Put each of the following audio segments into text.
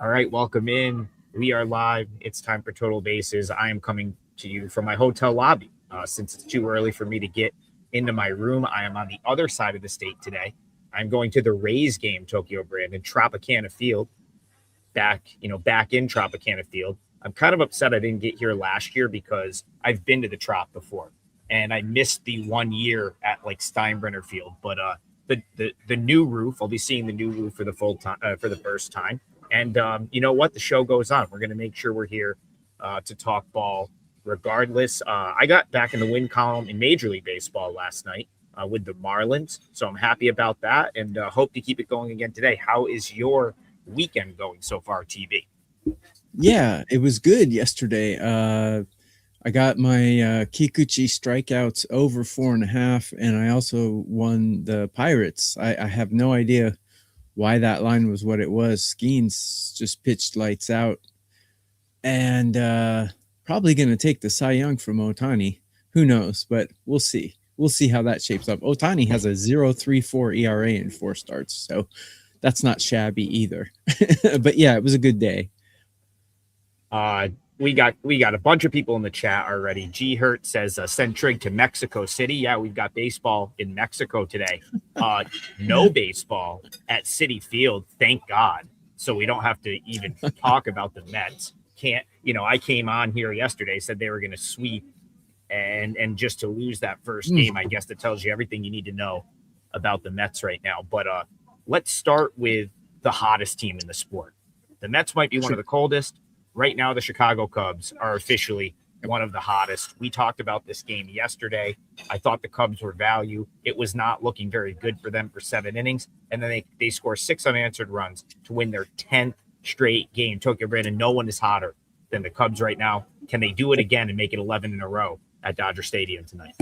All right, welcome in. We are live. It's time for Total Bases. I am coming to you from my hotel lobby. Since it's too early for me to get into my room, I am on the other side of the state today. I'm going to the Rays game, Tokyo Brandon, Tropicana Field, back in Tropicana Field. I'm kind of upset I didn't get here last year because I've been to the Trop before, and I missed the 1 year at like Steinbrenner Field. But the new roof, I'll be seeing the new roof for the for the first time. And you know what? The show goes on. We're going to make sure we're here to talk ball regardless. I got back in the win column in Major League Baseball last night with the Marlins, so I'm happy about that and hope to keep it going again today. How is your weekend going so far, TB? Yeah, it was good yesterday. I got my Kikuchi strikeouts over 4.5, and I also won the Pirates. I have no idea why that line was what it was. Skeens just pitched lights out, and probably going to take the Cy Young from Ohtani. Who knows? But we'll see. We'll see how that shapes up. Ohtani has a 0.34 ERA in 4 starts, so that's not shabby either. But yeah, it was a good day. We got a bunch of people in the chat already. G Hurt says send Trig to Mexico City. Yeah, we've got baseball in Mexico today. No baseball at Citi Field, thank God. So we don't have to even talk about the Mets. I came on here yesterday, said they were going to sweep, and just to lose that first game, I guess that tells you everything you need to know about the Mets right now. But let's start with the hottest team in the sport. The Mets might be one of the coldest. Right now, the Chicago Cubs are officially one of the hottest. We talked about this game yesterday. I thought the Cubs were value. It was not looking very good for them for 7 innings. And then they score 6 unanswered runs to win their 10th straight game. Tokyo Brandon, no one is hotter than the Cubs right now. Can they do it again and make it 11 in a row at Dodger Stadium tonight?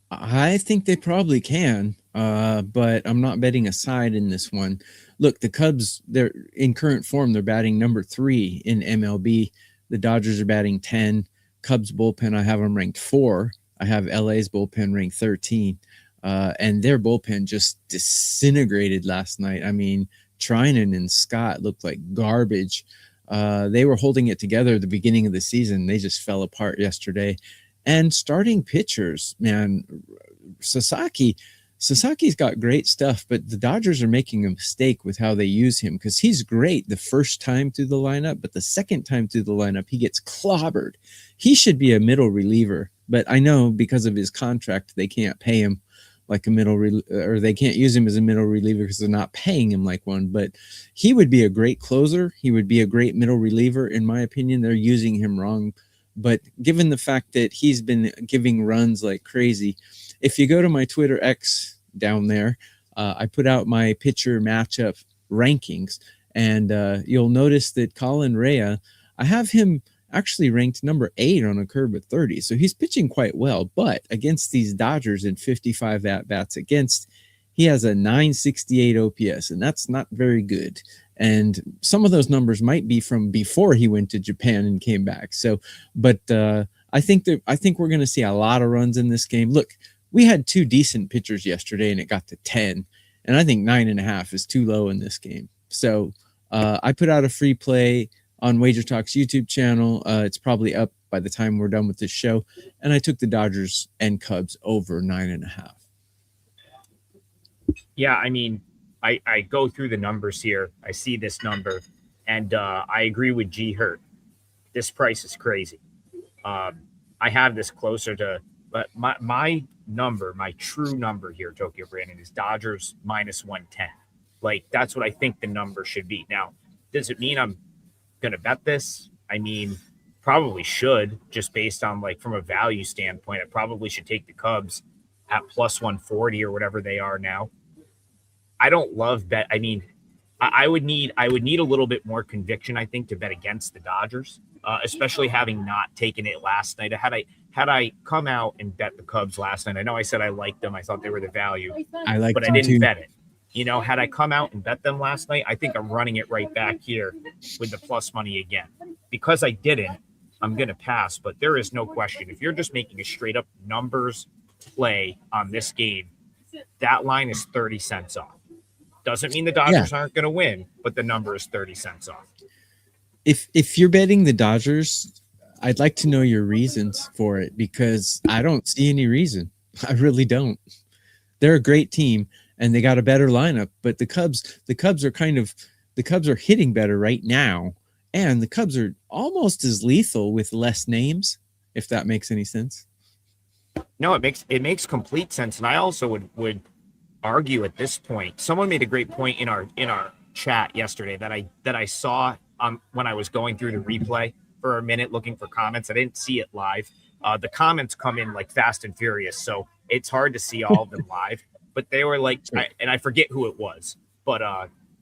I think they probably can, but I'm not betting a side in this one. Look, the Cubs, they're in current form. They're batting number 3 in MLB. The Dodgers are batting 10. Cubs bullpen, I have them ranked 4. I have LA's bullpen ranked 13. And their bullpen just disintegrated last night. I mean, Trinan and Scott looked like garbage. They were holding it together at the beginning of the season. They just fell apart yesterday. And starting pitchers, man, Sasaki's got great stuff, but the Dodgers are making a mistake with how they use him because he's great the first time through the lineup, but the second time through the lineup, he gets clobbered. He should be a middle reliever, but I know because of his contract, they can't pay him like a or they can't use him as a middle reliever because they're not paying him like one, but he would be a great closer. He would be a great middle reliever. In my opinion, they're using him wrong. But given the fact that he's been giving runs like crazy, if you go to my Twitter X down there, I put out my pitcher matchup rankings, and you'll notice that Colin Rea, I have him actually ranked number 8 on a curve of 30. So he's pitching quite well, but against these Dodgers in 55 at-bats against, he has a 968 OPS, and that's not very good. And some of those numbers might be from before he went to Japan and came back. So, but I think we're going to see a lot of runs in this game. Look, we had 2 decent pitchers yesterday, and it got to 10. And I think 9.5 is too low in this game. So I put out a free play on WagerTalk's YouTube channel. It's probably up by the time we're done with this show. And I took the Dodgers and Cubs over 9.5. Yeah, I mean, I go through the numbers here. I see this number, and I agree with G Hurt. This price is crazy. I have this closer to, but my number, my true number here, Tokyo Brandon, is Dodgers minus 110. Like, that's what I think the number should be. Now, does it mean I'm going to bet this? I mean, probably should, just based on, like, from a value standpoint. I probably should take the Cubs at plus 140 or whatever they are now. I don't love bet. I mean, I would need a little bit more conviction, I think, to bet against the Dodgers, especially having not taken it last night. Had I come out and bet the Cubs last night, I know I said I liked them. I thought they were the value, but I didn't bet it. Had I come out and bet them last night, I think I'm running it right back here with the plus money again. Because I didn't, I'm going to pass. But there is no question. If you're just making a straight up numbers play on this game, that line is 30 cents off. Doesn't mean the Dodgers aren't going to win, but the number is 30 cents off. if you're betting the Dodgers, I'd like to know your reasons for it, because I don't see any reason. I really don't. They're a great team and they got a better lineup, but the Cubs are hitting better right now, and the Cubs are almost as lethal with less names, if that makes any sense. No, it makes complete sense, and I also would argue at this point. Someone made a great point in our chat yesterday that I saw when I was going through the replay for a minute looking for comments. I didn't see it live. The comments come in like fast and furious, so it's hard to see all of them live. But they were like, Sure. and I forget who it was, but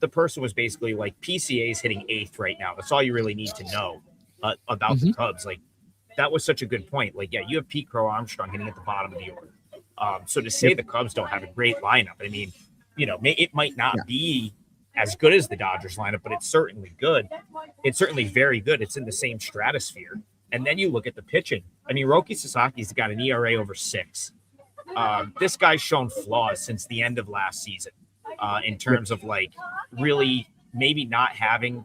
the person was basically like, PCA is hitting eighth right now. That's all you really need to know about the Mhm. Cubs. Like, that was such a good point. Like, yeah, you have Pete Crow Armstrong hitting at the bottom of the order. So to say Yep. the Cubs don't have a great lineup, I mean, it might not Yeah. be as good as the Dodgers lineup, but it's certainly good. It's certainly very good. It's in the same stratosphere. And then you look at the pitching. I mean, Roki Sasaki's got an ERA over 6. This guy's shown flaws since the end of last season in Yep. terms of like really maybe not having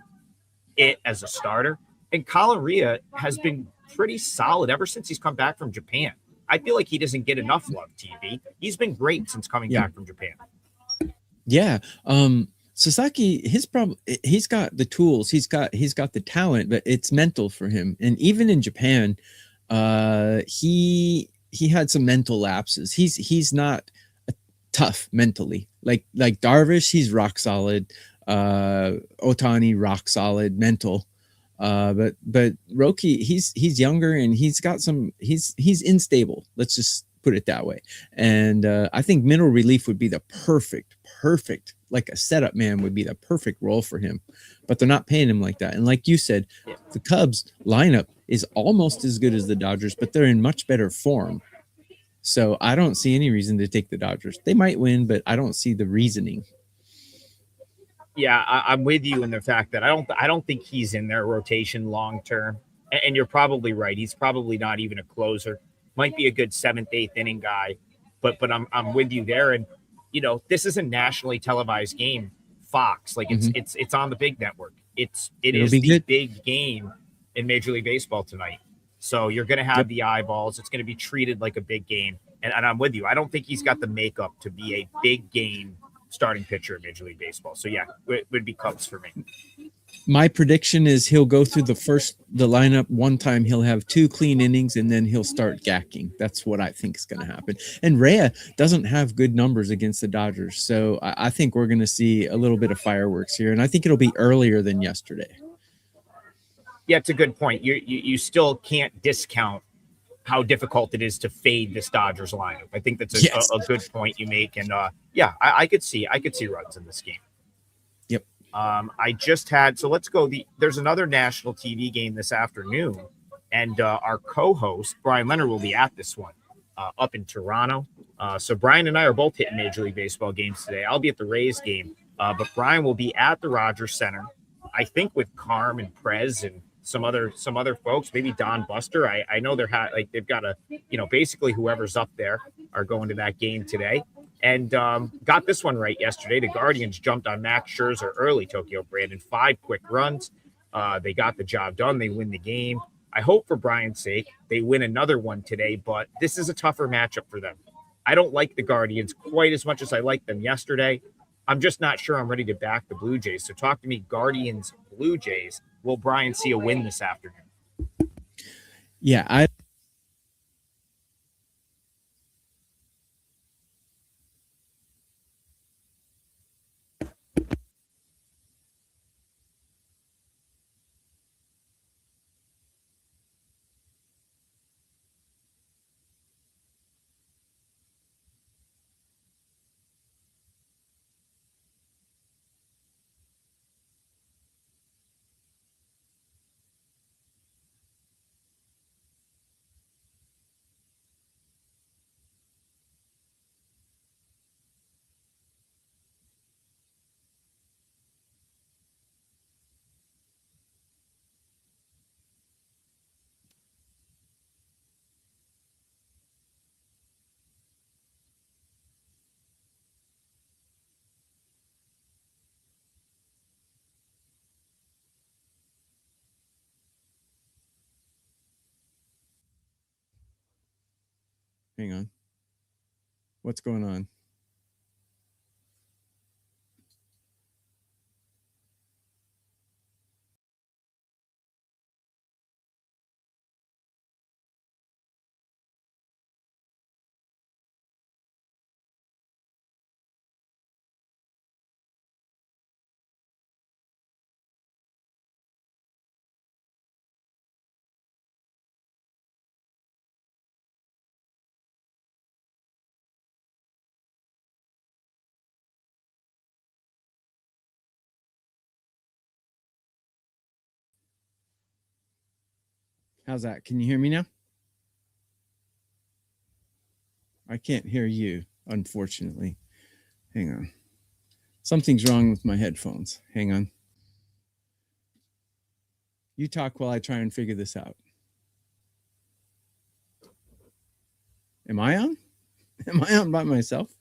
it as a starter. And Colin Ria has been pretty solid ever since he's come back from Japan. I feel like he doesn't get enough love, TV. He's been great since coming Yeah. back from Japan. Yeah. Sasaki, his problem, he's got the tools, he's got the talent, but it's mental for him. And even in Japan, he had some mental lapses. He's not tough mentally. Like Darvish, he's rock solid. Otani, rock solid mental. But Roki, he's younger and he's unstable. Let's just put it that way. And I think middle relief would be the perfect, like a setup man would be the perfect role for him. But they're not paying him like that. And like you said, the Cubs lineup is almost as good as the Dodgers, but they're in much better form. So I don't see any reason to take the Dodgers. They might win, but I don't see the reasoning. Yeah, I'm with you in the fact that I don't think he's in their rotation long term. And you're probably right. He's probably not even a closer. Might be a good seventh, eighth inning guy, but I'm with you there. And this is a nationally televised game. Fox, like it's Mhm. it's on the big network. It It'll is be the good. big game in Major League Baseball tonight. So you're going to have Yep. the eyeballs. It's going to be treated like a big game. And I'm with you. I don't think he's got the makeup to be a big game starting pitcher in Major League Baseball. So yeah, it would be Cubs for me. My prediction is he'll go through the lineup one time. He'll have 2 clean innings and then he'll start gacking. That's what I think is going to happen. And Rhea doesn't have good numbers against the Dodgers. So I think we're going to see a little bit of fireworks here. And I think it'll be earlier than yesterday. Yeah, it's a good point. You still can't discount how difficult it is to fade this Dodgers lineup. I think that's Yes. a good point you make. And yeah, I could see runs in this game. Yep. I just had, so let's go. There's another national TV game this afternoon, and our co-host Bryan Leonard will be at this one up in Toronto. So Bryan and I are both hitting Major League Baseball games today. I'll be at the Rays game, but Bryan will be at the Rogers Center, I think, with Carm and Prez and some other folks, maybe Don Buster. I know they've got basically whoever's up there are going to that game today. And got this one right yesterday. The Guardians jumped on Max Scherzer early, Tokyo Brandon, 5 quick runs. They got the job done. They win the game. I hope for Brian's sake they win another one today, but this is a tougher matchup for them. I don't like the Guardians quite as much as I liked them yesterday. I'm just not sure I'm ready to back the Blue Jays. So talk to me, Guardians, Blue Jays. Will Bryan see a win this afternoon? Yeah, I Hang on. What's going on? How's that? Can you hear me now? I can't hear you, unfortunately. Hang on. Something's wrong with my headphones. Hang on. You talk while I try and figure this out. Am I on? Am I on by myself?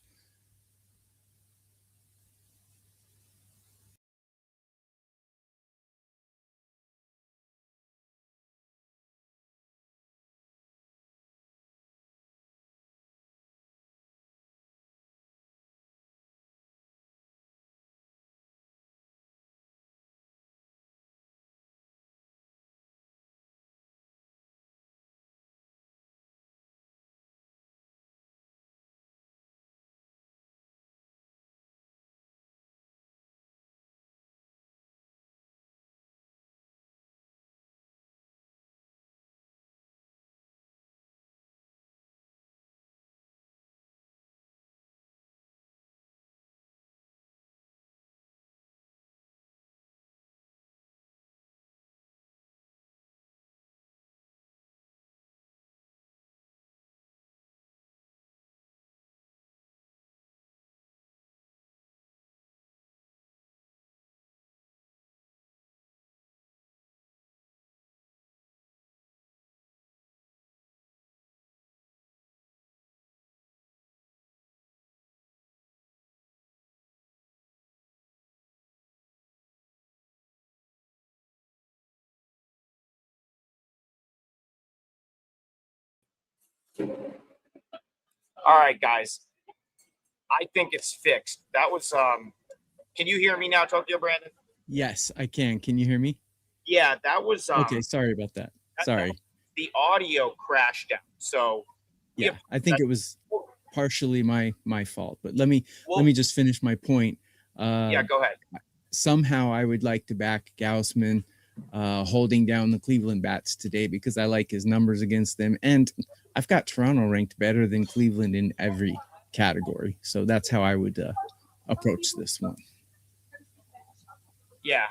All right, guys. I think it's fixed. That was can you hear me now, Tokyo Brandon? Yes, I can. Can you hear me? Yeah, that was Okay, sorry about that. Sorry. The audio crashed out. So Yeah, I think it was partially my fault. But let me just finish my point. Yeah, go ahead. Somehow I would like to back Gaussman holding down the Cleveland bats today because I like his numbers against them. And I've got Toronto ranked better than Cleveland in every category. So that's how I would approach this one. Yeah,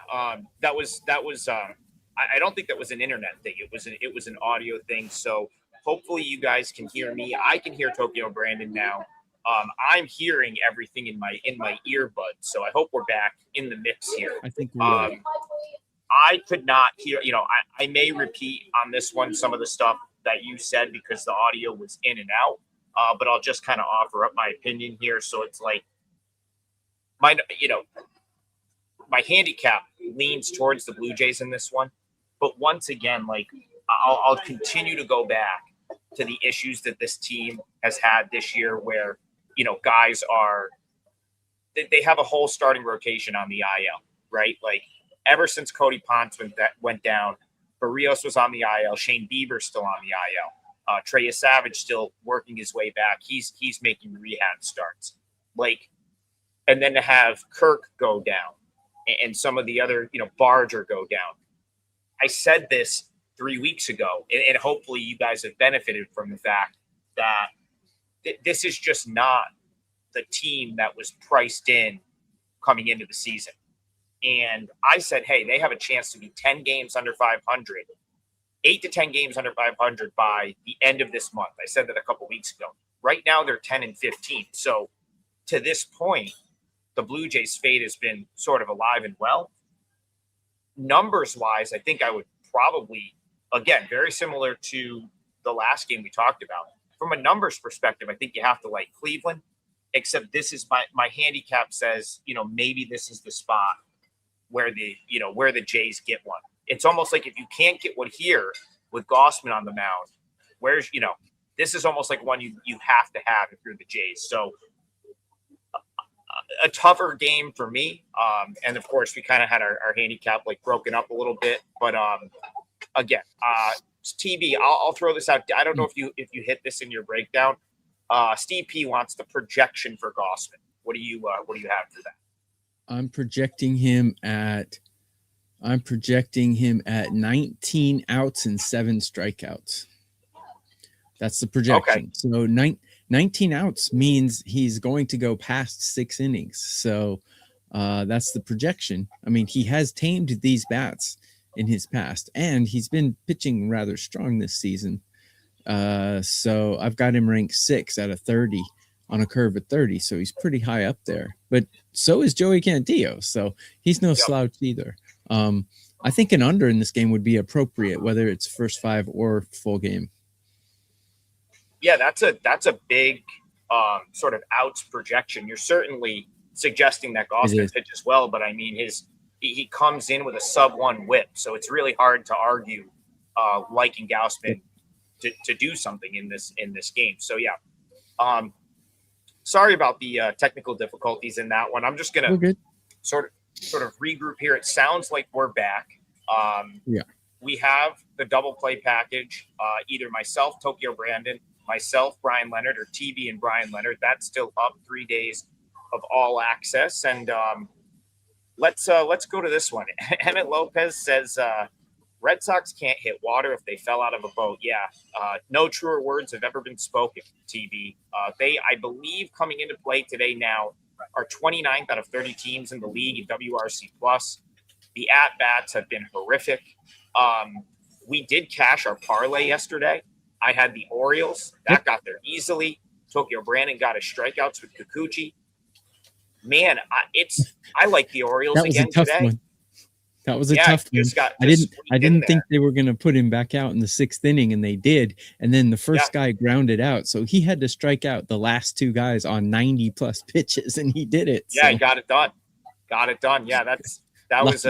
that was I don't think that was an internet thing. It was an audio thing. So hopefully you guys can hear me. I can hear Tokyo Brandon now. I'm hearing everything in my earbuds. So I hope we're back in the mix here. I think we're I could not hear, I may repeat on this one some of the stuff that you said because the audio was in and out. But I'll just kind of offer up my opinion here. So it's like my handicap leans towards the Blue Jays in this one. But once again, like I'll continue to go back to the issues that this team has had this year where, guys they have a whole starting rotation on the IL, right? Like ever since Cody Ponce went down, Barrios was on the IL, Shane Bieber's still on the IL. Trey Savage still working his way back. He's making rehab starts. Like, and then to have Kirk go down and some of the other, Barger go down. I said this 3 weeks ago, and hopefully you guys have benefited from the fact that this is just not the team that was priced in coming into the season. And I said, hey, they have a chance to be 10 games under 500, 8 to 10 games under 500 by the end of this month. I said that a couple weeks ago. Right now, they're 10 and 15. So to this point, the Blue Jays' fate has been sort of alive and well. Numbers-wise, I think I would probably, again, very similar to the last game we talked about. From a numbers perspective, I think you have to like Cleveland, except this is my handicap says, maybe this is the spot where the Jays get one. It's almost like if you can't get one here with Gaussman on the mound, where's this is almost like one you have to have if you're the Jays. So a tougher game for me. And of course, we kind of had our handicap like broken up a little bit. But again, TB, I'll throw this out. I don't know if you hit this in your breakdown. Steve P wants the projection for Gausman. What do you have for that? I'm projecting him at 19 outs and 7 strikeouts. That's the projection. Okay. So 19 outs means he's going to go past 6 innings. So that's the projection. I mean, he has tamed these bats in his past, and he's been pitching rather strong this season. So I've got him ranked 6 out of 30 on a curve of 30. So he's pretty high up there. But so is Joey Cantillo. So he's no slouch either. I think an under in this game would be appropriate, whether it's first 5 or full game. Yeah, that's a big sort of outs projection. You're certainly suggesting that Gausman pitches well, but I mean he comes in with a sub-1 whip, so it's really hard to argue liking Gausman to do something in this game. So yeah, sorry about the technical difficulties in that one. I'm just gonna sort of regroup here. It sounds like we're back. We have the double play package. Either myself, Tokyo Brandon, myself, Bryan Leonard, or TV and Bryan Leonard. That's still up. 3 days of all access. And let's go to this one. Emmett Lopez says Red Sox can't hit water if they fell out of a boat. Yeah, no truer words have ever been spoken. TV. They, I believe, coming into play today now are 29th out of 30 teams in the league in WRC plus. The at bats have been horrific. We did cash our parlay yesterday. I had the Orioles that got there easily. Tokyo Brandon got his strikeouts with Kikuchi. Man, I like the Orioles again today. One. That was a tough one. I didn't think they were going to put him back out in the 6th inning, and they did. And then the first guy grounded out, so he had to strike out the last 2 guys on 90 plus pitches, and he did it. Yeah, he got it done. Yeah, that was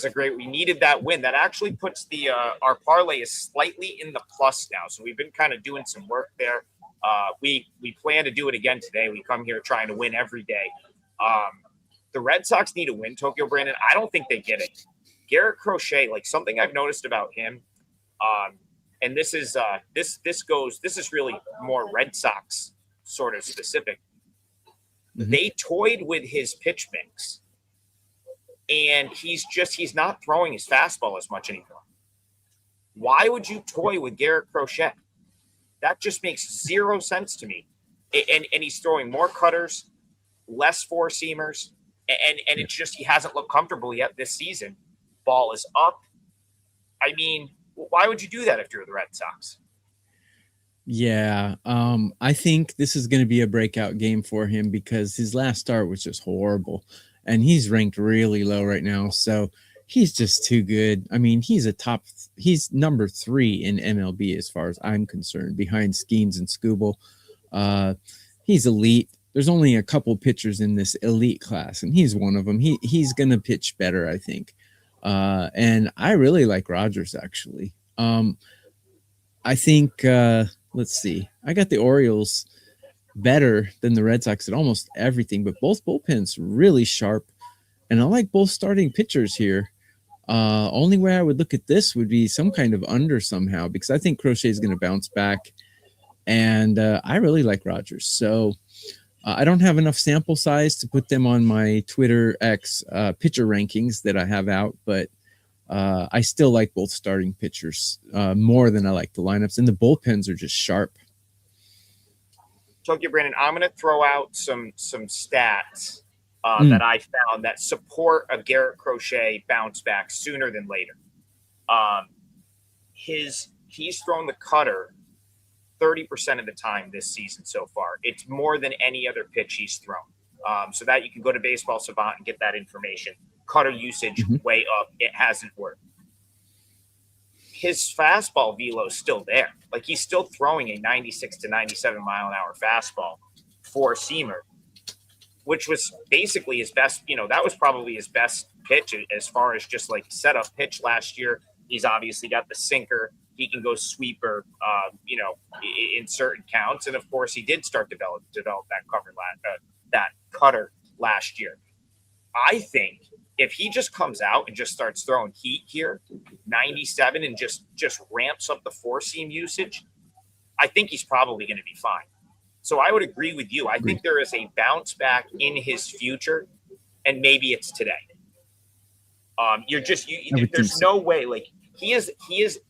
a great. We needed that win. That actually puts the our parlay is slightly in the plus now. So we've been kind of doing some work there. We plan to do it again today. We come here trying to win every day. The Red Sox need a win, Tokyo Brandon. I don't think they get it. Garrett Crochet, like something I've noticed about him, and this is really more Red Sox sort of specific. Mm-hmm. They toyed with his pitch mix, and he's not throwing his fastball as much anymore. Why would you toy with Garrett Crochet? That just makes zero sense to me. And he's throwing more cutters, less four-seamers, and it's just he hasn't looked comfortable yet this season. Ball is up. I mean, why would you do that if you're the Red Sox? Yeah, I think this is going to be a breakout game for him because his last start was just horrible, and he's ranked really low right now. So he's just too good. I mean, he's number 3 in MLB as far as I'm concerned, behind Skeens and Skubal. He's elite. There's only a couple pitchers in this elite class, and he's one of them. He's going to pitch better, I think. And I really like Rogers, actually. I think, let's see. I got the Orioles better than the Red Sox at almost everything, but both bullpens really sharp. And I like both starting pitchers here. Only way I would look at this would be some kind of under somehow, because I think Crochet is going to bounce back. And I really like Rogers. So I don't have enough sample size to put them on my Twitter X pitcher rankings that I have out, but I still like both starting pitchers more than I like the lineups, and the bullpens are just sharp. Tokyo Brandon, I'm going to throw out some stats that I found that support a Garrett Crochet bounce back sooner than later. He's thrown the cutter 30% of the time this season so far. It's more than any other pitch he's thrown. So that you can go to Baseball Savant and get that information. Cutter usage way up. It hasn't worked. His fastball velo is still there. Like he's still throwing a 96 to 97 mile an hour fastball, four-seamer, which was basically his best. That was probably his best pitch as far as just like setup pitch last year. He's obviously got the sinker. he can go sweeper, in certain counts. And of course, he did start develop that cutter last year. I think if he just comes out and just starts throwing heat here, 97, and just ramps up the four seam usage, I think he's probably going to be fine. So I would agree with you. I think there is a bounce back in his future, and maybe it's today. There's no way. Like he is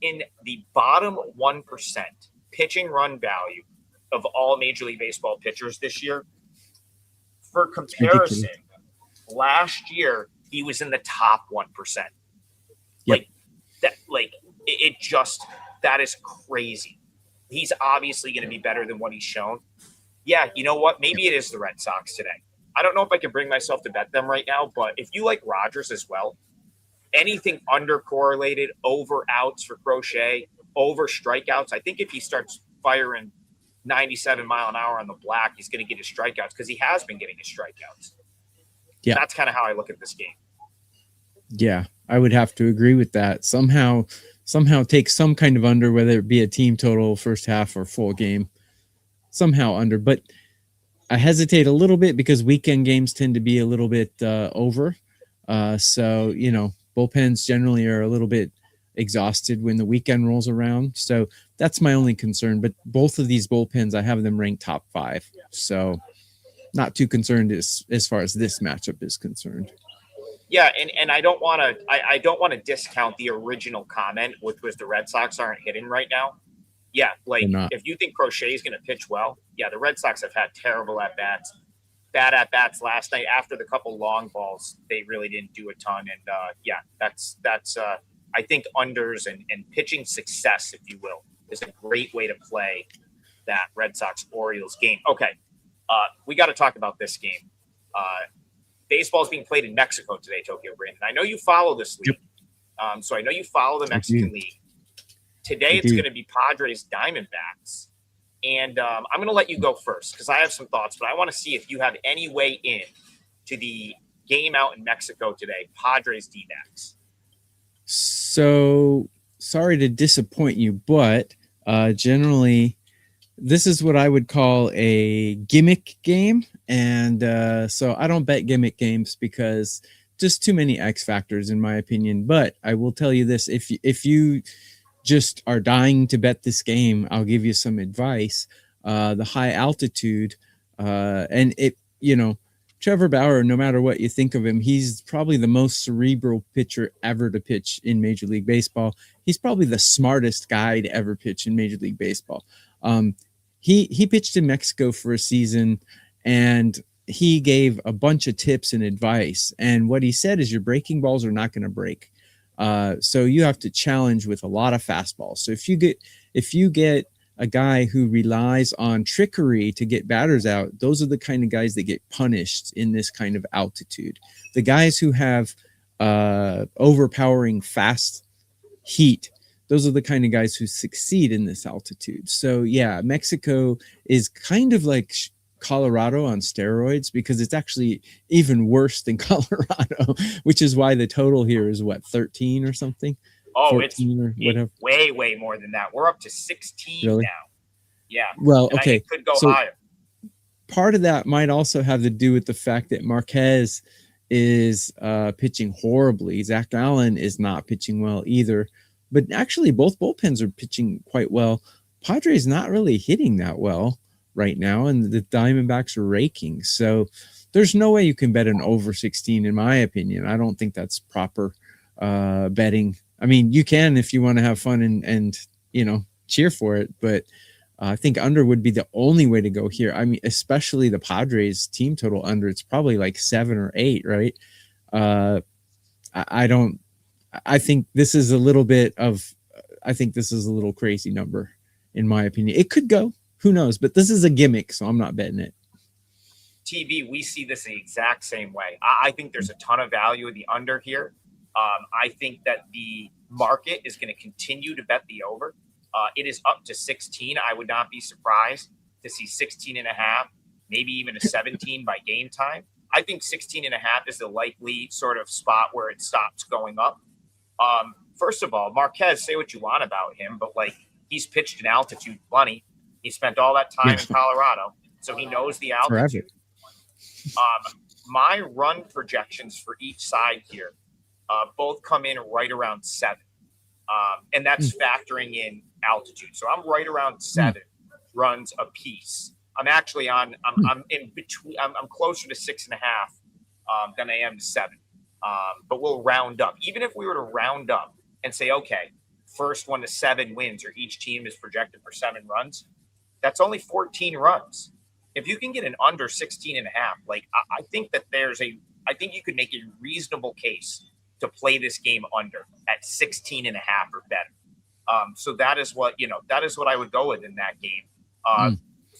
in the bottom 1% pitching run value of all Major League Baseball pitchers this year. For comparison, last year he was in the top 1%. Yep. That is crazy. He's obviously going to be better than what he's shown. Yeah, you know what? Maybe it is the Red Sox today. I don't know if I can bring myself to bet them right now, but if you like Rogers as well, anything under correlated, over outs for Crochet, over strikeouts, I think if he starts firing 97 mile an hour on the black, he's going to get his strikeouts because he has been getting his strikeouts. Yeah. That's kind of how I look at this game. Yeah, I would have to agree with that. Somehow take some kind of under, whether it be a team total, first half, or full game. Somehow under. But I hesitate a little bit because weekend games tend to be a little bit over. So, bullpens generally are a little bit exhausted when the weekend rolls around. So that's my only concern. But both of these bullpens, I have them ranked top 5. So not too concerned as far as this matchup is concerned. Yeah, and I don't want to discount the original comment, which was the Red Sox aren't hitting right now. Yeah, if you think Crochet is going to pitch well, yeah, the Red Sox have had terrible at-bats. Bad at-bats last night. After the couple long balls, they really didn't do a ton. And, that's I think unders and pitching success, if you will, is a great way to play that Red Sox-Orioles game. Okay, we got to talk about this game. Baseball is being played in Mexico today, Tokyo Brandon. I know you follow this league. Yep. So I know you follow the Mexican League. Today it's going to be Padres Diamondbacks. And I'm going to let you go first because I have some thoughts, but I want to see if you have any way in to the game out in Mexico today, Padres D-backs. So sorry to disappoint you, but generally this is what I would call a gimmick game. And so I don't bet gimmick games because just too many X factors in my opinion. But I will tell you this, if you just are dying to bet this game, I'll give you some advice. The high altitude and Trevor Bauer, no matter what you think of him, he's probably the most cerebral pitcher ever to pitch in Major League Baseball. He's probably the smartest guy to ever pitch in Major League Baseball. He pitched in Mexico for a season and he gave a bunch of tips and advice. And what he said is your breaking balls are not going to break. So you have to challenge with a lot of fastballs. So if you get a guy who relies on trickery to get batters out, those are the kind of guys that get punished in this kind of altitude. The guys who have overpowering fast heat, those are the kind of guys who succeed in this altitude. So yeah, Mexico is kind of like Colorado on steroids because it's actually even worse than Colorado, which is why the total here is 13 or something. Oh, it's way more than that. We're up to 16 now. Yeah. Well, okay. It could go higher. Part of that might also have to do with the fact that Marquez is pitching horribly. Zach Allen is not pitching well either. But actually, both bullpens are pitching quite well. Padres not really hitting that well right now, and the Diamondbacks are raking. So there's no way you can bet an over 16, in my opinion. I don't think that's proper betting. I mean, you can if you want to have fun and cheer for it, but I think under would be the only way to go here. I mean, especially the Padres team total under. It's probably like 7 or 8, right? I think this is a little crazy number, in my opinion. It could go. Who knows? But this is a gimmick, so I'm not betting it. TV, we see this the exact same way. I think there's a ton of value in the under here. I think that the market is going to continue to bet the over. It is up to 16. I would not be surprised to see 16 and a half, maybe even a 17 by game time. I think 16 and a half is the likely sort of spot where it stops going up. First of all, Marquez, say what you want about him, but like he's pitched in altitude plenty. He spent all that time in Colorado, so he knows the altitude. My run projections for each side here both come in right around 7. And that's factoring in altitude. So I'm right around 7 runs a piece. I'm actually I'm in between. I'm closer to 6.5 than I am to 7. But we'll round up. Even if we were to round up and say, okay, first 1 to 7 wins, or each team is projected for 7 runs, that's only 14 runs. If you can get an under 16.5, like I think that I think you could make a reasonable case to play this game under at 16.5 or better. So that is what I would go with in that game.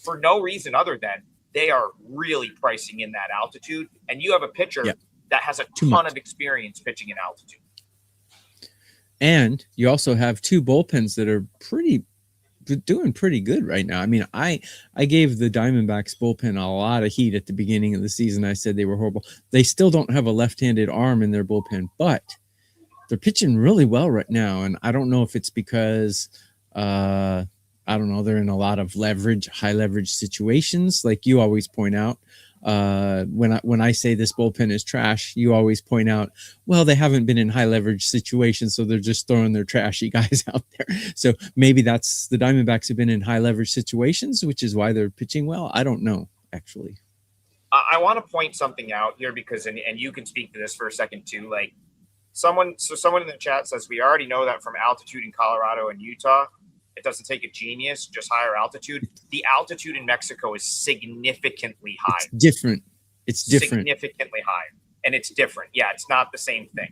For no reason other than they are really pricing in that altitude, and you have a pitcher that has a ton of experience pitching in altitude. And you also have 2 bullpens that are doing pretty good right now. I mean, I gave the Diamondbacks bullpen a lot of heat at the beginning of the season. I said they were horrible. They still don't have a left-handed arm in their bullpen, but they're pitching really well right now. And I don't know if it's because, I don't know, they're in a lot of high leverage situations, like you always point out. When I say this bullpen is trash, you always point out, well, they haven't been in high leverage situations, so they're just throwing their trashy guys out there. So maybe that's the Diamondbacks have been in high leverage situations, which is why they're pitching well. I don't know, actually. I want to point something out here because, and you can speak to this for a second too. Like someone in the chat says, we already know that from altitude in Colorado and Utah, it doesn't take a genius, just higher altitude. The altitude in Mexico is significantly high. It's different. It's different. Significantly higher. And it's different. Yeah, it's not the same thing.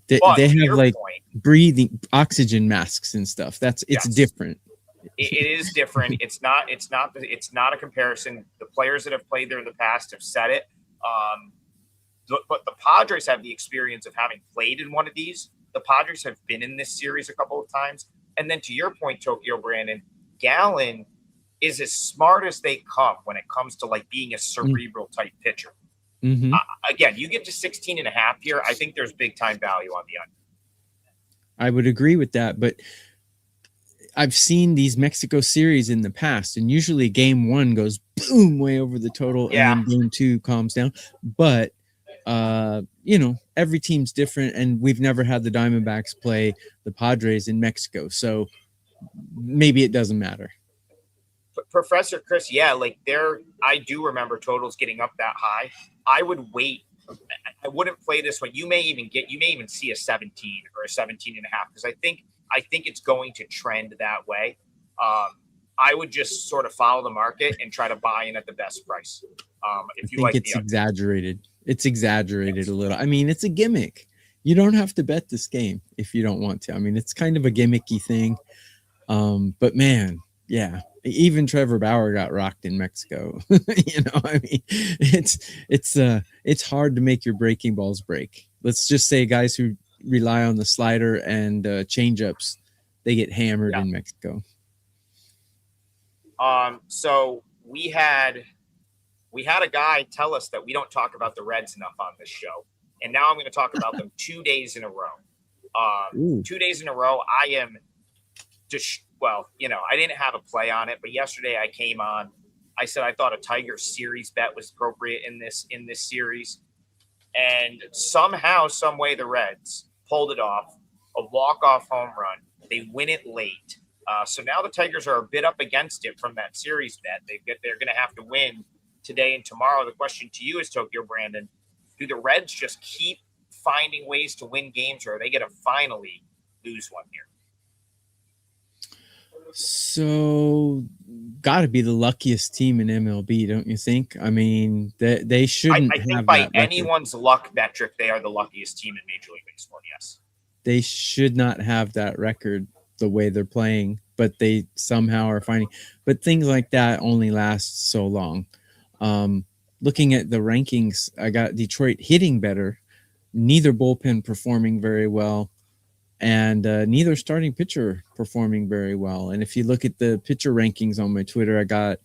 They have like breathing oxygen masks and stuff. It's different. It is different. It's not a comparison. The players that have played there in the past have said it. But the Padres have the experience of having played in one of these. The Padres have been in this series a couple of times. And then to your point, Tokyo Brandon, Gallen is as smart as they come when it comes to like being a cerebral type pitcher. Mm-hmm. Again, you get to 16.5 here. I think there's big time value on the under. I would agree with that, but I've seen these Mexico series in the past, and usually game 1 goes boom way over the total, and then game 2 calms down. But every team's different, and we've never had the Diamondbacks play the Padres in Mexico, so maybe it doesn't matter. Professor Chris, I do remember totals getting up that high. I would wait. I wouldn't play this one. You may even see a 17 or a 17.5 because I think it's going to trend that way. I would just sort of follow the market and try to buy in at the best price. If you think it's exaggerated. It's exaggerated a little. I mean, it's a gimmick. You don't have to bet this game if you don't want to. I mean, it's kind of a gimmicky thing. But man, yeah, even Trevor Bauer got rocked in Mexico. I mean, it's hard to make your breaking balls break. Let's just say guys who rely on the slider and changeups, they get hammered in Mexico. So we had a guy tell us that we don't talk about the Reds enough on this show. And now I'm going to talk about them 2 days in a row. 2 days in a row. I am just, I didn't have a play on it, but yesterday I came on. I said I thought a Tiger series bet was appropriate in this series. And somehow, some way, the Reds pulled it off, a walk-off home run. They win it late. So now the Tigers are a bit up against it from that series bet. They're going to have to win today and tomorrow. The question to you is, Tokyo Brandon, do the Reds just keep finding ways to win games, or are they going to finally lose one here? So, got to be the luckiest team in MLB, don't you think? I mean, they shouldn't. I think by anyone's luck metric, they are the luckiest team in Major League Baseball. Yes, they should not have that record the way they're playing, but they somehow are finding. But things like that only last so long. Looking at the rankings, I got Detroit hitting better, neither bullpen performing very well, and neither starting pitcher performing very well. And if you look at the pitcher rankings on my Twitter, I got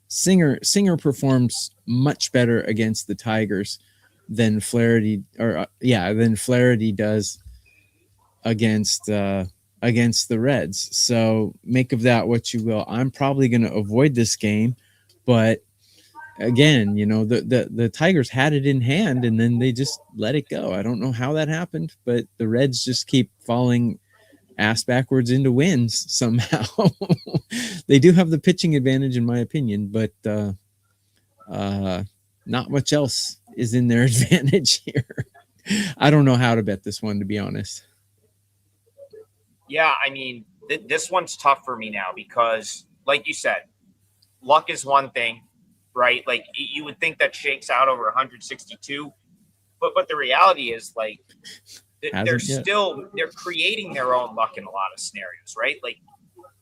Singer performs much better against the Tigers than Flaherty does. against the Reds. So make of that what you will. I'm probably going to avoid this game, but again, the Tigers had it in hand and then they just let it go. I don't know how that happened, but the Reds just keep falling ass backwards into wins somehow. They do have the pitching advantage in my opinion, but not much else is in their advantage here. I don't know how to bet this one, to be honest. Yeah, I mean, this one's tough for me now because, like you said, luck is one thing, right? Like you would think that shakes out over 162, but the reality is like they're creating their own luck in a lot of scenarios, right? Like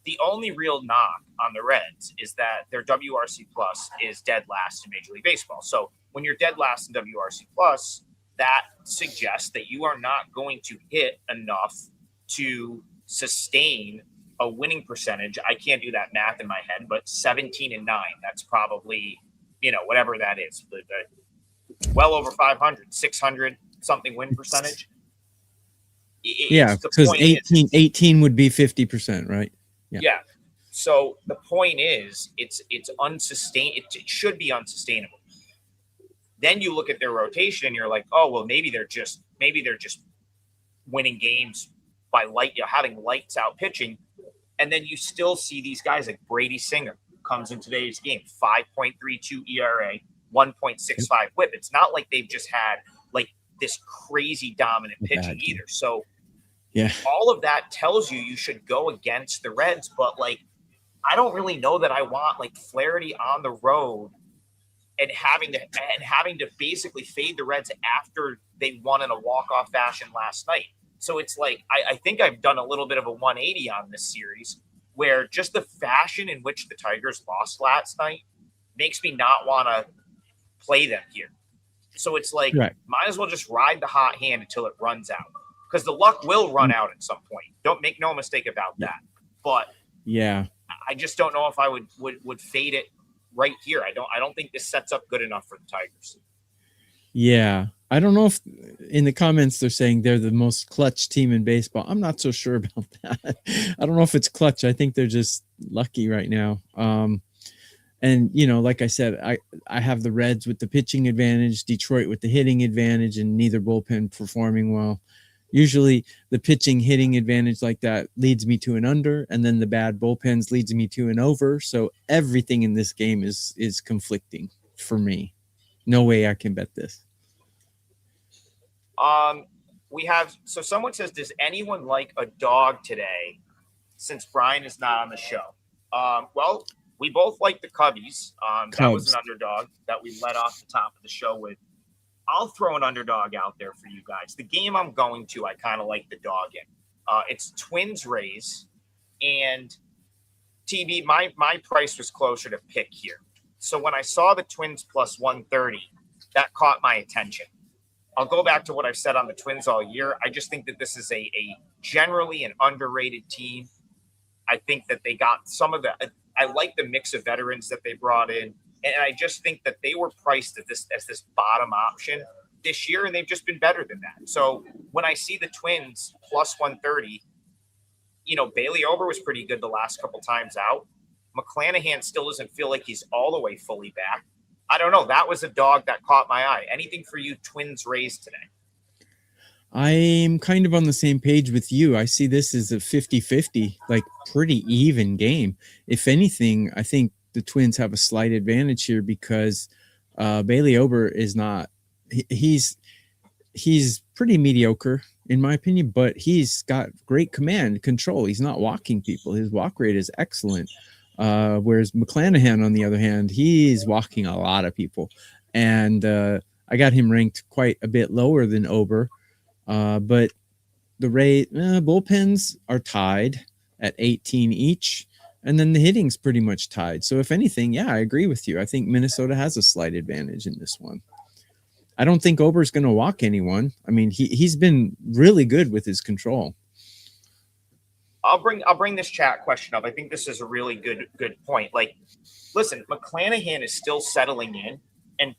the only real knock on the Reds is that their WRC plus is dead last in Major League Baseball. So when you're dead last in WRC plus, that suggests that you are not going to hit enough to sustain a winning percentage. I can't do that math in my head, but 17-9, that's probably, whatever that is, well over 500, 600 something win percentage. Yeah, because 18 would be 50%, right? Yeah. So the point is, it's unsustainable. It should be unsustainable. Then you look at their rotation and you're like, oh well, maybe they're just winning games by having lights out pitching. And then you still see these guys like Brady Singer comes in today's game, 5.32 ERA, 1.65 WHIP. It's not like they've just had like this crazy dominant pitching either. So yeah, all of that tells you should go against the Reds, but like I don't really know that I want like Flaherty on the road and having to basically fade the Reds after they won in a walk-off fashion last night. So it's like I think I've done a little bit of a 180 on this series where just the fashion in which the Tigers lost last night makes me not want to play them here. So it's like might as well just ride the hot hand until it runs out. Because the luck will run out at some point. Don't make no mistake about that. But yeah, I just don't know if I would fade it right here. I don't think this sets up good enough for the Tigers. Yeah, I don't know if in the comments they're saying they're the most clutch team in baseball. I'm not so sure about that. I don't know if it's clutch. I think they're just lucky right now. And like I said, I have the Reds with the pitching advantage, Detroit with the hitting advantage, and neither bullpen performing well. Usually the pitching hitting advantage like that leads me to an under, and then the bad bullpens leads me to an over. So everything in this game is conflicting for me. No way I can bet this. So someone says, does anyone like a dog today since Brian is not on the show? Well, we both like the Cubbies. That was an underdog that we led off the top of the show with. I'll throw an underdog out there for you guys. The game I'm going to, I kind of like the dog in. It's Twins Rays, and TB, my price was closer to pick here. So when I saw the Twins plus 130, that caught my attention. I'll go back to what I've said on the Twins all year. I just think that this is a generally an underrated team. I think that they got I like the mix of veterans that they brought in. And I just think that they were priced as this bottom option this year, and they've just been better than that. So when I see the Twins plus 130, Bailey Ober was pretty good the last couple times out. McClanahan still doesn't feel like he's all the way fully back. I don't know. That was a dog that caught my eye. Anything for you Twins Rays today? I'm kind of on the same page with you. I see this as a 50-50, like pretty even game. If anything, I think the Twins have a slight advantage here because Bailey Ober is not. He's pretty mediocre in my opinion, but he's got great command control. He's not walking people. His walk rate is excellent. Whereas McClanahan, on the other hand, he's walking a lot of people, and I got him ranked quite a bit lower than Ober. But the bullpens are tied at 18 each. And then the hitting's pretty much tied. So if anything, yeah, I agree with you. I think Minnesota has a slight advantage in this one. I don't think Ober's going to walk anyone. I mean, he's been really good with his control. I'll bring this chat question up. I think this is a really good point. Like, listen, McClanahan is still settling in, and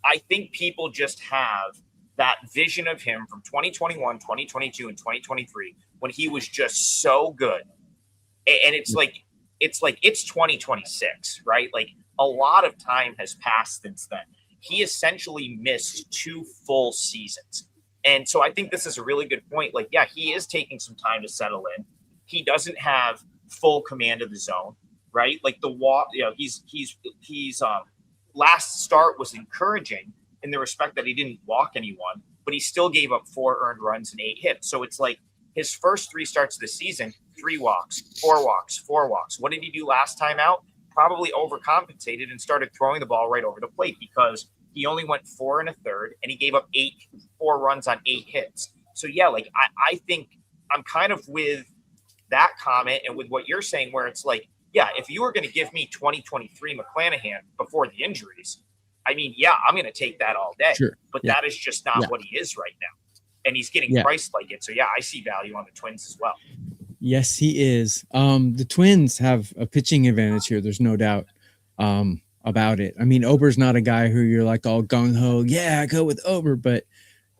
I think people just have that vision of him from 2021, 2022, and 2023 when he was just so good. And it's like it's 2026, right? Like a lot of time has passed since then. He essentially missed 2 full seasons. And so I think this is a really good point. Like, yeah, he is taking some time to settle in. He doesn't have full command of the zone, right? Like the walk, he's last start was encouraging in the respect that he didn't walk anyone, but he still gave up 4 earned runs and 8 hits. So it's like his first 3 starts of the season, 3 walks, 4 walks, 4 walks. What did he do last time out? Probably overcompensated and started throwing the ball right over the plate because he only went 4 1/3 and he gave up 4 runs on 8 hits. So yeah, like I think I'm kind of with that comment and with what you're saying, where it's like, yeah, if you were going to give me 2023 McClanahan before the injuries, I mean, yeah, I'm going to take that all day. Sure. But that is just not what he is right now. And he's getting priced like it. So, yeah, I see value on the Twins as well. Yes, he is. The Twins have a pitching advantage here. There's no doubt about it. I mean, Ober's not a guy who you're like all gung-ho, yeah, go with Ober. But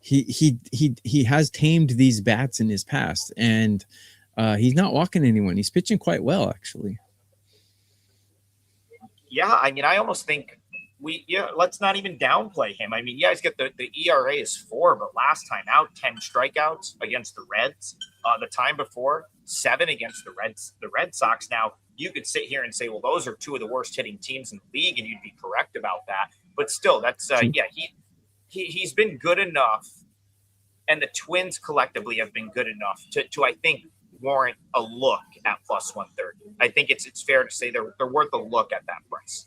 he has tamed these bats in his past. And he's not walking anyone. He's pitching quite well, actually. Yeah, I mean, I almost think let's not even downplay him. I mean, yeah, he's got the ERA is 4, but last time out, 10 strikeouts against the Reds. The time before, 7 against the Red Sox. Now, you could sit here and say, well, those are 2 of the worst hitting teams in the league, and you'd be correct about that. But still, that's he's been good enough, and the Twins collectively have been good enough to I think warrant a look at plus 130. I think it's fair to say they're worth a look at that price.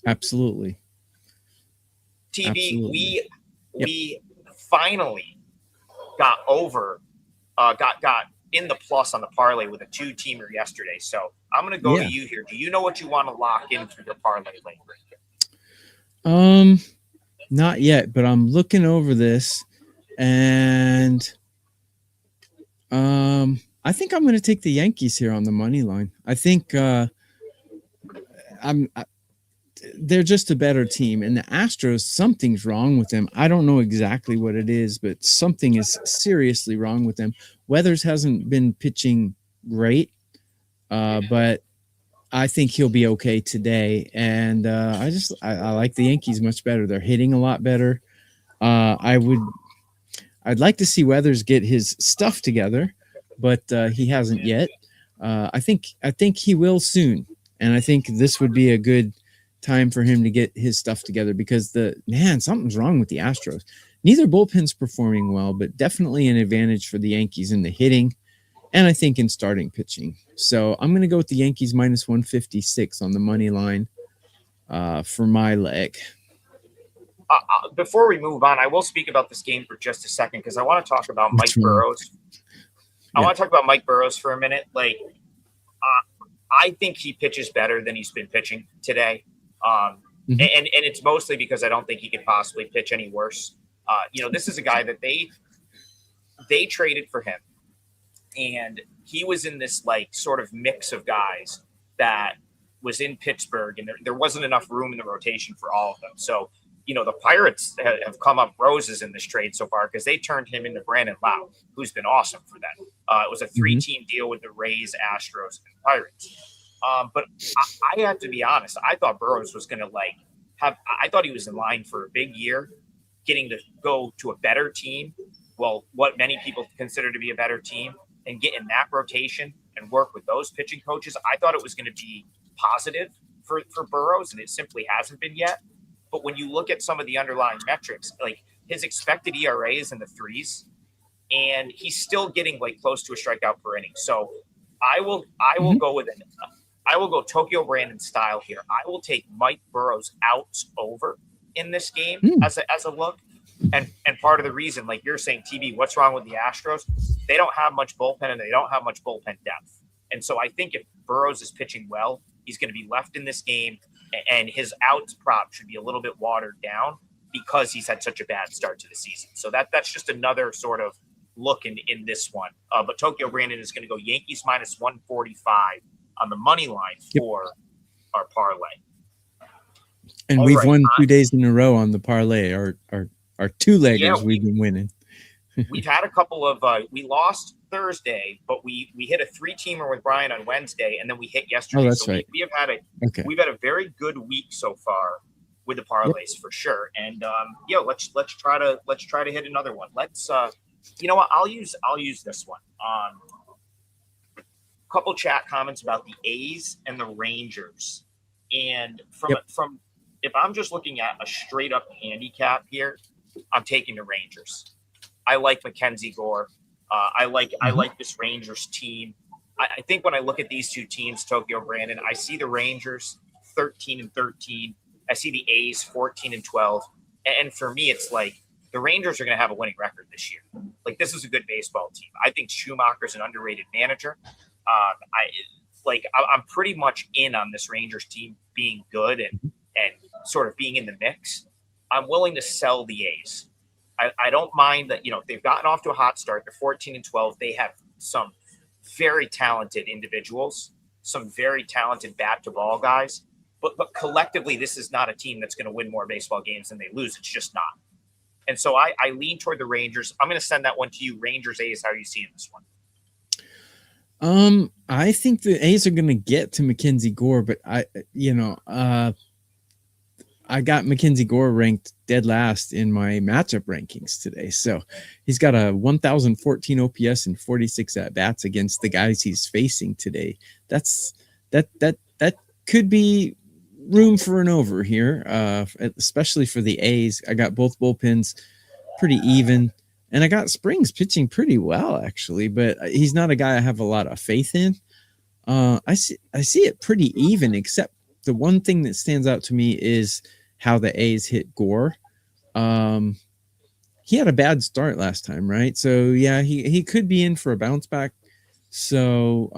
Absolutely. TV, absolutely. We finally got over, got in the plus on the parlay with a 2-teamer yesterday. So I'm going to go to you here. Do you know what you want to lock in for your parlay later? Not yet, but I'm looking over this, and I think I'm going to take the Yankees here on the money line. I think they're just a better team, and the Astros, something's wrong with them. I don't know exactly what it is, but something is seriously wrong with them. Weathers hasn't been pitching great, but I think he'll be okay today. And I like the Yankees much better. They're hitting a lot better. I'd like to see Weathers get his stuff together, but he hasn't yet. I think he will soon, and I think this would be a good time for him to get his stuff together because something's wrong with the Astros. Neither bullpen's performing well, but definitely an advantage for the Yankees in the hitting, and I think in starting pitching. So I'm going to go with the Yankees minus 156 on the money line for my leg. Before we move on, I will speak about this game for just a second because I want to talk about Mike Burrows. I want to talk about Mike Burrows for a minute. Like, I think he pitches better than he's been pitching today. And it's mostly because I don't think he could possibly pitch any worse. This is a guy that they traded for him, and he was in this like sort of mix of guys that was in Pittsburgh, and there wasn't enough room in the rotation for all of them. So, the Pirates have come up roses in this trade so far because they turned him into Brandon Lau, who's been awesome for them. It was a 3-team deal with the Rays, Astros, and Pirates. But I have to be honest. I thought Burrows was going to I thought he was in line for a big year, getting to go to a better team. Well, what many people consider to be a better team, and get in that rotation and work with those pitching coaches. I thought it was going to be positive for Burrows, and it simply hasn't been yet. But when you look at some of the underlying metrics, like his expected ERA is in the 3s, and he's still getting like close to a strikeout per inning. So I will go with it. I will go Tokyo Brandon style here. I will take Mike Burrows outs over in this game as a look. And part of the reason, like you're saying, TV, what's wrong with the Astros? They don't have much bullpen, and they don't have much bullpen depth. And so I think if Burrows is pitching well, he's going to be left in this game, and his outs prop should be a little bit watered down because he's had such a bad start to the season. So that's just another sort of look in this one. But Tokyo Brandon is going to go Yankees minus 145 on the money line for our parlay. And we've won 2 days in a row on the parlay. Our Our two-leggers, Yeah, we've been winning. we've had a couple of we lost Thursday, but we hit a 3-teamer with Brian on Wednesday, and then we hit yesterday. Oh, that's So right. we have had Okay. we've had a very good week so far with the Yep. parlays for sure. And let's try to hit another one. Let's you know what? I'll use this one. Couple chat comments about the A's and the Rangers. And from if I'm just looking at a straight up handicap here, I'm taking the Rangers. I like Mackenzie Gore. I like this Rangers team. I think when I look at these two teams, Tokyo Brandon, I see the Rangers 13-13. I see the A's 14-12. And for me, it's like the Rangers are going to have a winning record this year. Like, this is a good baseball team. I think Schumacher's an underrated manager. I'm pretty much in on this Rangers team being good and sort of being in the mix. I'm willing to sell the A's. I don't mind that, if they've gotten off to a hot start, they're 14-12. They have some very talented individuals, some very talented bat to ball guys. But collectively, this is not a team that's going to win more baseball games than they lose. It's just not. And so I lean toward the Rangers. I'm going to send that one to you. Rangers, A's, how are you seeing this one? I think the A's are going to get to Mackenzie Gore, but I got Mackenzie Gore ranked dead last in my matchup rankings today. So he's got a 1,014 OPS and 46 at bats against the guys he's facing today. That could be room for an over here, especially for the A's. I got both bullpens pretty even, and I got Springs pitching pretty well actually, but he's not a guy I have a lot of faith in. I see it pretty even, except the one thing that stands out to me is how the A's hit Gore. He had a bad start last time, right? So yeah, he could be in for a bounce back. So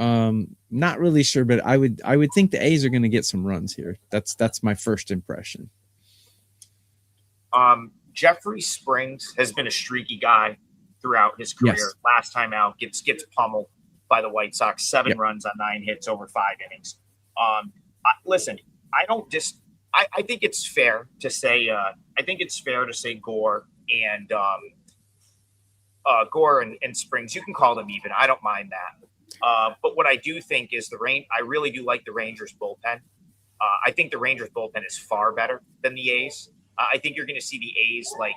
not really sure, but I would think the A's are going to get some runs here. That's my first impression. Jeffrey Springs has been a streaky guy throughout his career. Yes. Last time out, gets pummeled by the White Sox. 7 runs on 9 hits over 5 innings. Listen, I think it's fair to say Gore and Springs. You can call them even. I don't mind that. But what I do think is I really do like the Rangers bullpen. I think the Rangers bullpen is far better than the A's. I think you're going to see the A's, like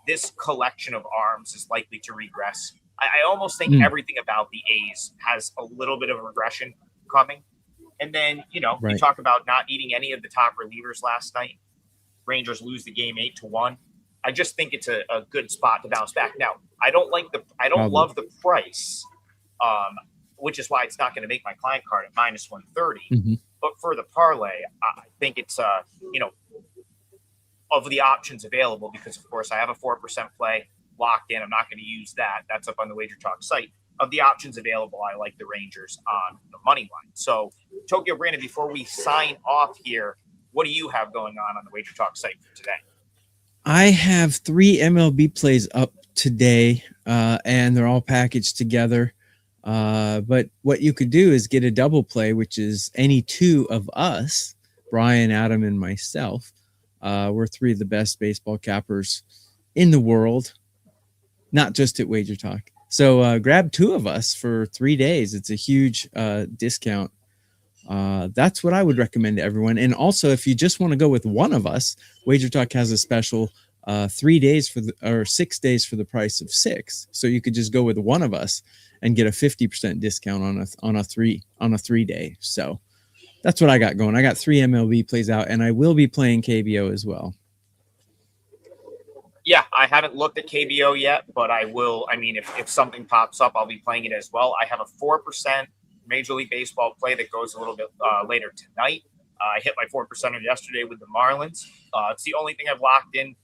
this collection of arms is likely to regress. I almost think everything about the A's has a little bit of a regression coming. And then, you talk about not needing any of the top relievers last night. Rangers lose the game 8-1. I just think it's a good spot to bounce back. Now, I don't love the price, which is why it's not going to make my client card at -130. Mm-hmm. But for the parlay, I think it's of the options available, because of course I have a 4% play locked in. I'm not going to use that. That's up on the WagerTalk site. Of the options available, I like the Rangers on the money line. So, Tokyo Brandon, before we sign off here, what do you have going on the WagerTalk site for today? I have 3 MLB plays up today, and they're all packaged together. But what you could do is get a double play, which is any 2 of us, Brian, Adam, and myself. We're 3 of the best baseball cappers in the world, not just at WagerTalk. So grab 2 of us for 3 days. It's a huge discount. That's what I would recommend to everyone. And also, if you just want to go with one of us, WagerTalk has a special 3 days or 6 days for the price of 6. So you could just go with one of us and get a 50% discount on a 3 day. So that's what I got going. I got 3 MLB plays out, and I will be playing KBO as well. Yeah, I haven't looked at KBO yet, but I will. I mean, if something pops up, I'll be playing it as well. I have a 4% Major League Baseball play that goes a little bit later tonight. I hit my 4% yesterday with the Marlins. It's the only thing I've locked in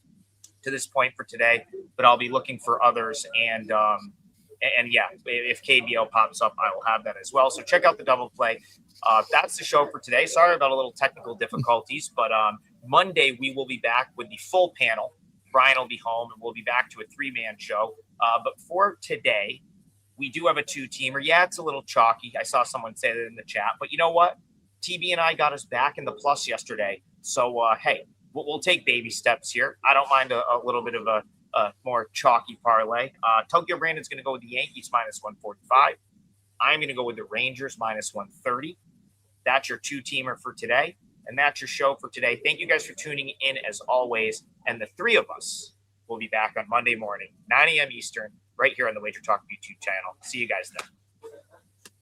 to this point for today, but I'll be looking for others. And yeah, if KBO pops up, I will have that as well. So check out the double play. That's the show for today. Sorry about a little technical difficulties, but Monday we will be back with the full panel. Brian will be home, and we'll be back to a 3-man show. But for today, we do have a 2-teamer. Yeah, it's a little chalky. I saw someone say that in the chat. But you know what? TB and I got us back in the plus yesterday. So, hey, we'll take baby steps here. I don't mind a little bit of a a more chalky parlay. Tokyo Brandon's going to go with the Yankees minus 145. I'm going to go with the Rangers minus 130. That's your two-teamer for today. And that's your show for today. Thank you guys for tuning in as always. And the three of us will be back on Monday morning, 9 a.m. Eastern, right here on the WagerTalk YouTube channel. See you guys then.